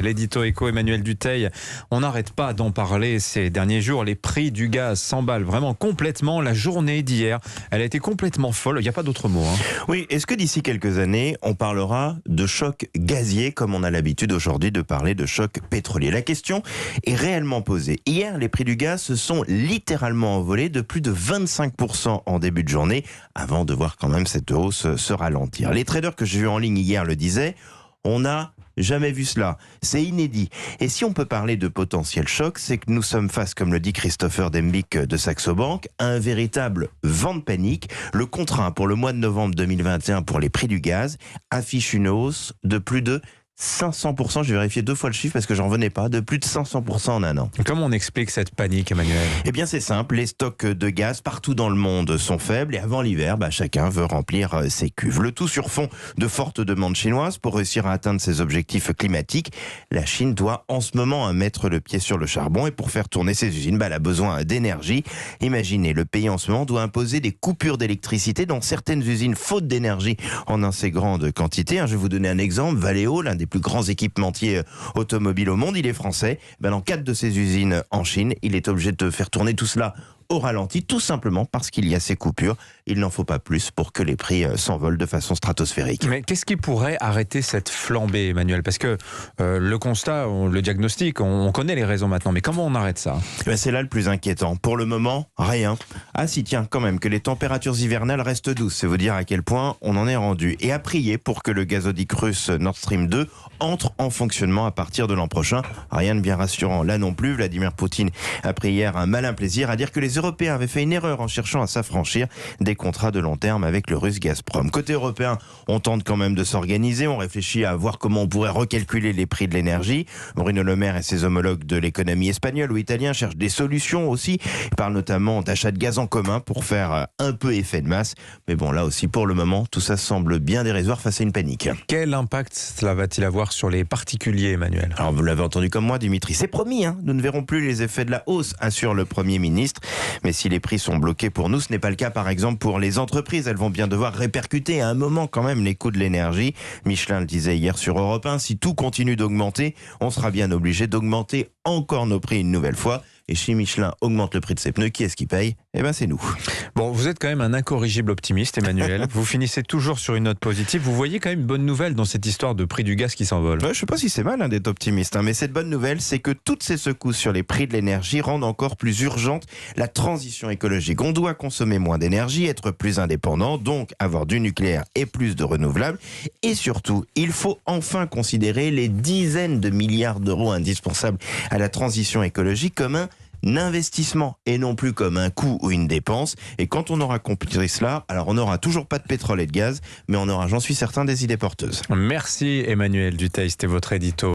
L'édito éco Emmanuel Dutheil, on n'arrête pas d'en parler ces derniers jours. Les prix du gaz s'emballent vraiment complètement. La journée d'hier, elle a été complètement folle. Il n'y a pas d'autre mot. Oui, est-ce que d'ici quelques années, on parlera de choc gazier comme on a l'habitude aujourd'hui de parler de choc pétrolier? La question est réellement posée. Hier, les prix du gaz se sont littéralement envolés de plus de 25% en début de journée, avant de voir quand même cette hausse se ralentir. Les traders que j'ai vus en ligne hier le disaient, on n'a jamais vu cela. C'est inédit. Et si on peut parler de potentiel choc, c'est que nous sommes face, comme le dit Christopher Dembick de Saxo Bank, à un véritable vent de panique. Le contrat pour le mois de novembre 2021 pour les prix du gaz affiche une hausse de plus de 500%, j'ai vérifié 2 fois le chiffre parce que j'en revenais pas, de plus de 500% en un an. Comment on explique cette panique, Emmanuel? Eh bien c'est simple, les stocks de gaz partout dans le monde sont faibles et avant l'hiver, chacun veut remplir ses cuves. Le tout sur fond de fortes demandes chinoises pour réussir à atteindre ses objectifs climatiques. La Chine doit en ce moment mettre le pied sur le charbon et pour faire tourner ses usines, elle a besoin d'énergie. Imaginez, le pays en ce moment doit imposer des coupures d'électricité dans certaines usines faute d'énergie en assez grande quantité. Je vais vous donner un exemple, Valeo, l'un des plus grands équipementiers automobiles au monde, il est français. Dans 4 de ses usines en Chine, il est obligé de faire tourner tout cela au ralenti, tout simplement parce qu'il y a ces coupures. Il n'en faut pas plus pour que les prix s'envolent de façon stratosphérique. Mais qu'est-ce qui pourrait arrêter cette flambée, Emmanuel? Parce que le constat, le diagnostic, on connaît les raisons maintenant, mais comment on arrête ça? C'est là le plus inquiétant. Pour le moment, rien. Ah si, tiens, quand même, que les températures hivernales restent douces. C'est vous dire à quel point on en est rendu. Et à prier pour que le gazoduc russe Nord Stream 2 entre en fonctionnement à partir de l'an prochain. Rien de bien rassurant là non plus. Vladimir Poutine a pris hier un malin plaisir à dire que les Européens avaient fait une erreur en cherchant à s'affranchir des contrats de long terme avec le russe Gazprom. Côté européen, on tente quand même de s'organiser, on réfléchit à voir comment on pourrait recalculer les prix de l'énergie. Bruno Le Maire et ses homologues de l'économie espagnole ou italienne cherchent des solutions aussi. Ils parlent notamment d'achat de gaz en commun pour faire un peu effet de masse. Mais bon, là aussi, pour le moment, tout ça semble bien dérisoire face à une panique. Quel impact cela va-t-il avoir sur les particuliers, Emmanuel? Alors, vous l'avez entendu comme moi, Dimitri, c'est promis, nous ne verrons plus les effets de la hausse, assure le Premier ministre. Mais si les prix sont bloqués pour nous, ce n'est pas le cas par exemple pour les entreprises. Elles vont bien devoir répercuter à un moment quand même les coûts de l'énergie. Michelin le disait hier sur Europe 1, si tout continue d'augmenter, on sera bien obligé d'augmenter encore nos prix une nouvelle fois. Et si Michelin augmente le prix de ses pneus, qui est-ce qui paye? C'est nous. Bon, vous êtes quand même un incorrigible optimiste, Emmanuel. Vous finissez toujours sur une note positive. Vous voyez quand même une bonne nouvelle dans cette histoire de prix du gaz qui s'envole. Je ne sais pas si c'est mal d'être optimiste, mais cette bonne nouvelle, c'est que toutes ces secousses sur les prix de l'énergie rendent encore plus urgente la transition écologique. On doit consommer moins d'énergie, être plus indépendant, donc avoir du nucléaire et plus de renouvelables. Et surtout, il faut enfin considérer les dizaines de milliards d'euros indispensables à la transition écologique comme un investissement et non plus comme un coût ou une dépense. Et quand on aura compris cela, alors on n'aura toujours pas de pétrole et de gaz, mais on aura, j'en suis certain, des idées porteuses. Merci Emmanuel Dutheil, c'était votre édito.